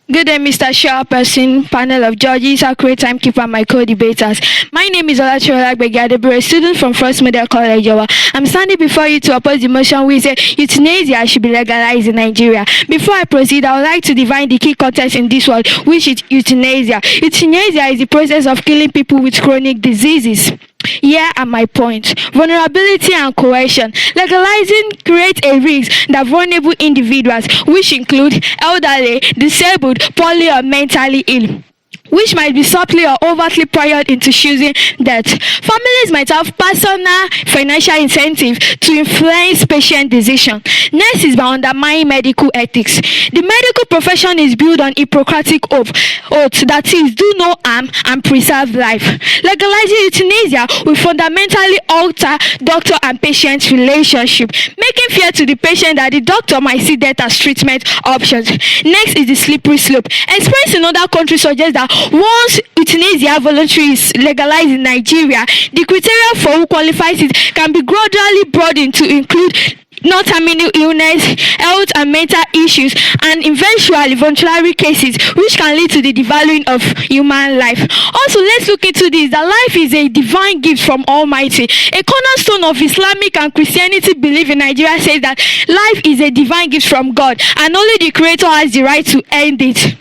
Good day, Mr. Chairperson, panel of judges, accurate timekeeper, my co-debaters. My name is Olachirola Gbegadebere, a student from First Model College, Yowa. I'm standing before you to oppose the motion which says euthanasia should be legalized in Nigeria. Before I proceed, I would like to define the key context in this word, which is euthanasia. Euthanasia is the process of killing people with chronic diseases. Here are my points. Vulnerability and coercion. Legalizing creates a risk that vulnerable individuals, which include elderly, disabled, poorly or mentally ill, which might be subtly or overtly pressured into choosing death. Families might have personal financial incentive to influence patient decision. Next is by undermining medical ethics. The medical profession is built on Hippocratic oath, that is, do no harm and preserve life. Legalizing euthanasia will fundamentally alter doctor and patient relationship, making fear to the patient that the doctor might see death as treatment options. Next is the slippery slope. Experience in other countries suggests that once euthanasia voluntary is legalized in Nigeria, the criteria for who qualifies it can be gradually broadened to include non-terminal illness, health and mental issues, and eventually voluntary cases, which can lead to the devaluing of human life. Also, let's look into this, that life is a divine gift from Almighty. A cornerstone of Islamic and Christianity belief in Nigeria says that life is a divine gift from God, and only the Creator has the right to end it.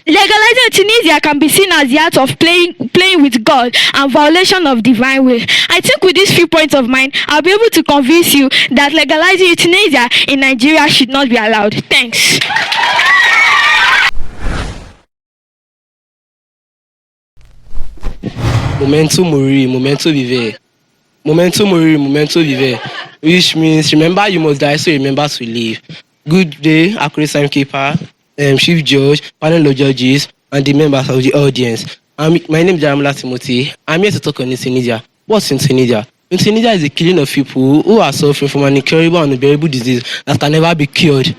Legalizing euthanasia can be seen as the act of playing with God and violation of divine will. I think with these few points of mine, I'll be able to convince you that legalizing euthanasia in Nigeria should not be allowed. Thanks. Momento mori, momento vive. Momento mori, momento vive. Which means remember you must die, so remember to live. Good day, accurate timekeeper, chief judge, panel of judges, and the members of the audience. My name is Jaramla Timothy. I'm here to talk on euthanasia. What's euthanasia? Euthanasia is the killing of people who are suffering from an incurable and unbearable disease that can never be cured.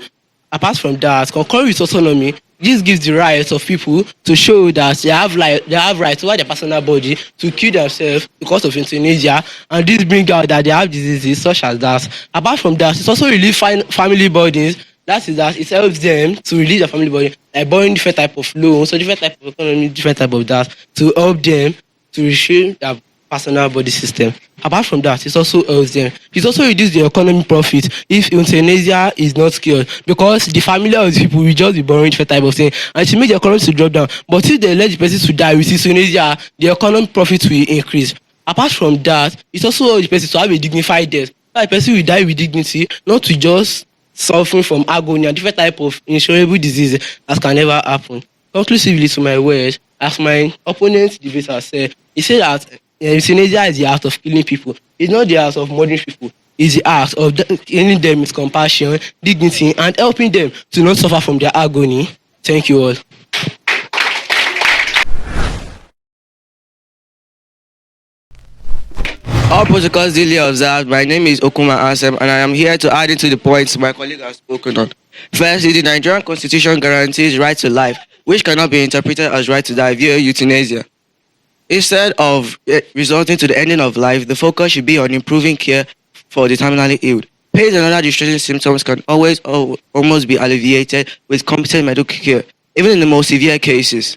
Apart from that, concurrent with autonomy, this gives the right of people to show that they have rights over their personal body to kill themselves because of euthanasia, and this brings out that they have diseases such as that. Apart from that, it also relieves family burdens. That is that it helps them to release their family body, like borrowing different type of loans, so different type of economy, different type of that, to help them to reshape their personal body system. Apart from that, it also helps them. It also reduces the economic profit if euthanasia is not cured, because the family of the people will just be borrowing different type of thing, and to make the economy to drop down. But if they let the person to die with euthanasia, the economic profit will increase. Apart from that, it also helps the person to have a dignified death. That person will die with dignity, not to just suffering from agony and different type of incurable diseases that can never happen. Conclusively to my words, as my opponent debater said, he said that euthanasia is the act of killing people. It's not the act of murdering people. It's the act of killing them with compassion, dignity, and helping them to not suffer from their agony. Thank you all. All protocols duly observed. My name is Okuma Asem, and I am here to add into the points my colleague has spoken on. Firstly, the Nigerian Constitution guarantees right to life, which cannot be interpreted as right to die via euthanasia. Instead of resulting to the ending of life, the focus should be on improving care for the terminally ill. Pain and other distressing symptoms can almost be alleviated with competent medical care, even in the most severe cases.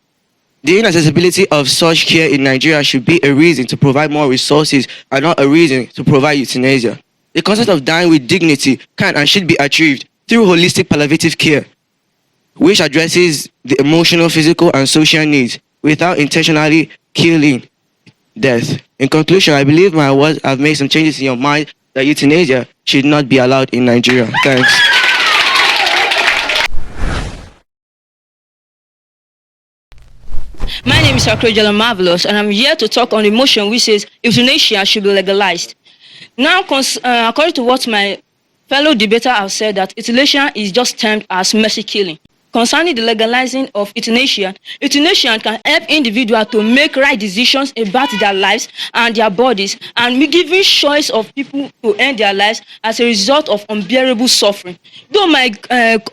The inaccessibility of such care in Nigeria should be a reason to provide more resources and not a reason to provide euthanasia. The concept of dying with dignity can and should be achieved through holistic palliative care, which addresses the emotional, physical, and social needs without intentionally killing death. In conclusion, I believe my words have made some changes in your mind that euthanasia should not be allowed in Nigeria. Thanks. My name is Akrojala Marvelous, and I'm here to talk on the motion which says euthanasia should be legalized. Now, according to what my fellow debater have said, that euthanasia is just termed as mercy killing. Concerning the legalizing of euthanasia, euthanasia can help individuals to make right decisions about their lives and their bodies, and giving choice of people to end their lives as a result of unbearable suffering. Though my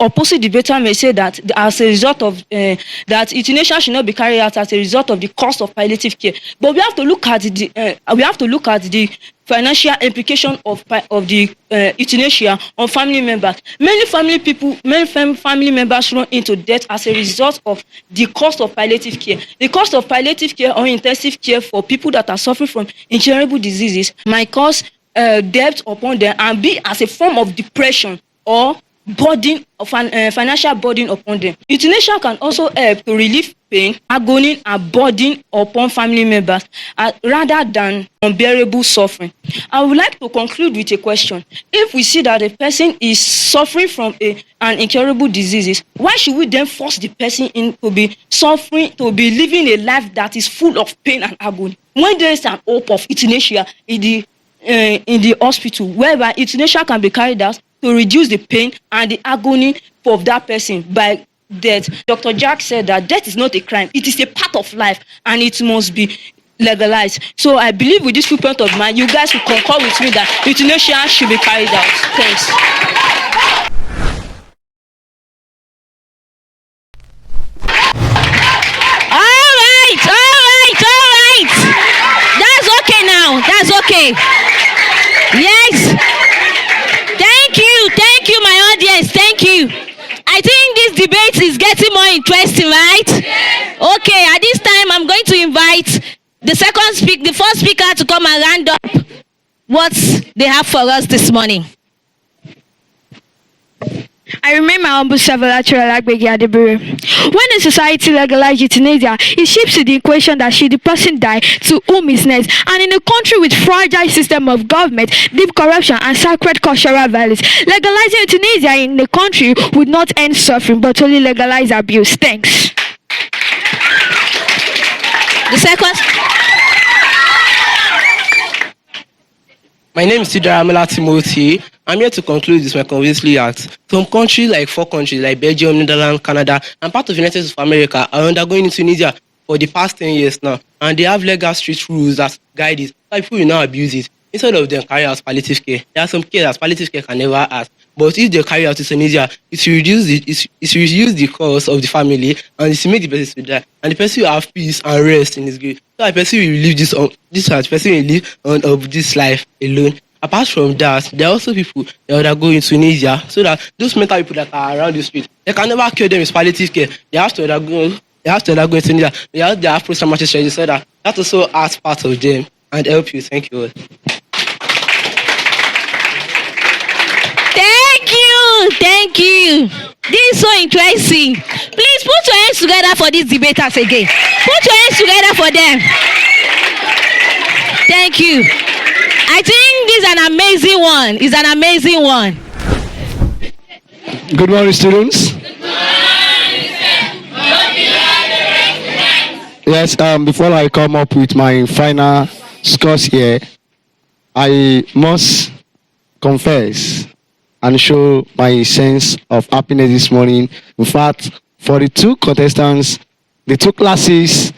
opposite debater may say that as a result of that euthanasia should not be carried out as a result of the cost of palliative care, but we have to look at the financial implication of the euthanasia on family members. Many family members run into debt as a result of the cost of palliative care. The cost of palliative care or intensive care for people that are suffering from incurable diseases might cause debt upon them and be as a form of depression or burden of financial burden upon them. Euthanasia can also help to relieve pain, agony, and burden upon family members rather than unbearable suffering. I would like to conclude with a question. If we see that a person is suffering from an incurable disease, why should we then force the person to be suffering, to be living a life that is full of pain and agony? When there is an hope of euthanasia in the hospital, whereby euthanasia can be carried out to reduce the pain and the agony of that person by death. Dr. Jack said that death is not a crime. It is a part of life and it must be legalized. So I believe with this viewpoint of mine, you guys will concur with me that euthanasia should be carried out. Thanks. All right. That's okay now. That's okay. Yes. Thank you, my audience. Thank you. I think this debate is getting more interesting, right? Yes. Okay, at this time, I'm going to invite the first speaker to come and round up what they have for us this morning. I remain my humble self, when a society legalizes euthanasia, it shifts to the equation that should the person die, to whom is next. And in a country with fragile system of government, deep corruption, and sacred cultural values, legalizing euthanasia in the country would not end suffering, but only legalize abuse. Thanks. The second. My name is Sidra Amela Timothy. I'm here to conclude this, my convincingly act. Some countries, like 4 countries, like Belgium, Netherlands, Canada, and part of the United States of America, are undergoing euthanasia for the past 10 years now. And they have legal strict rules that guide it. So people will now abuse it. Instead of them carry out palliative care, there are some care that palliative care can never ask. But if they carry out euthanasia, it will reduce the cost of the family, and it will make the person to die. And the person will have peace and rest in his grave. So the person will live the person will live on this life alone. Apart from that, there are also people that undergo euthanasia, so that those mental people that are around the street, they can never cure them with palliative care. They have to undergo euthanasia. They have post-traumatic stress disorder. That also adds part of them and help you. Thank you all. Thank you. This is so interesting. Please put your hands together for these debaters again. Put your hands together for them. Thank you. I think this is an amazing one. It's an amazing one. Good morning, students. Yes, before I come up with my final scores here, I must confess and show my sense of happiness this morning. In fact, for the 2 contestants, the 2 classes,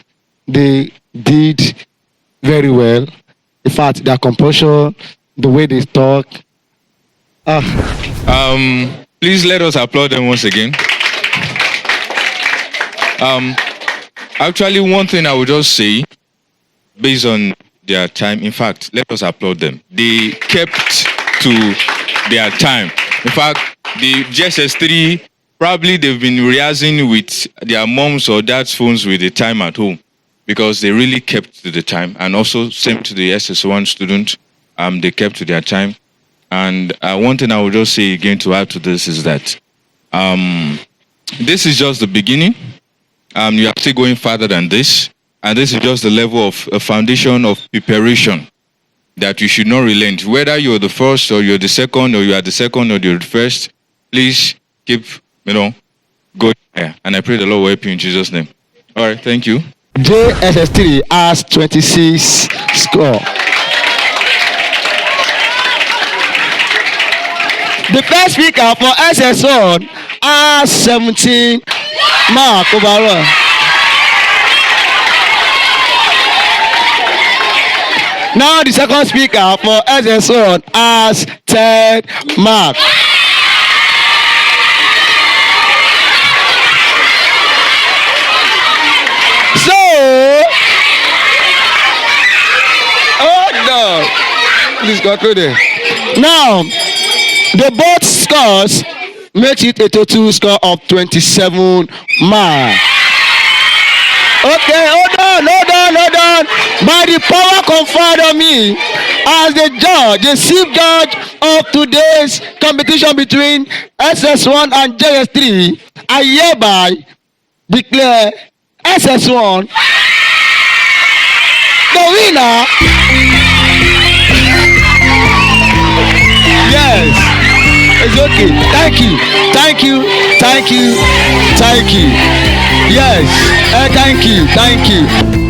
they did very well. In fact, their composure, the way they talk. Please let us applaud them once again. Actually, one thing I would just say, based on their time, in fact, let us applaud them. They kept to their time. In fact, the JSS3, probably they've been rehearsing with their moms or dad's phones with the time at home, because they really kept to the time. And also, same to the SS1 student, they kept to their time. And one thing I would just say again to add to this is that this is just the beginning. You are still going further than this. And this is just the level of a foundation of preparation that you should not relent. Whether you're the first or you're the second, or you are the second or you're the first, please keep, going there. And I pray the Lord will help you in Jesus' name. All right, thank you. JSS3 has 26 score. The first speaker for SS1 has 17 mark overall. Now the second speaker for SS1 has 10 mark. So, oh no, Please conclude it. Now, the both scores makes it a total score of 27 marks. Okay, hold on. By the power conferred on me as the judge, the chief judge of today's competition between SS1 and JS3, I hereby declare SS1 the winner. Yes, it's okay. Thank you. Yes, thank you.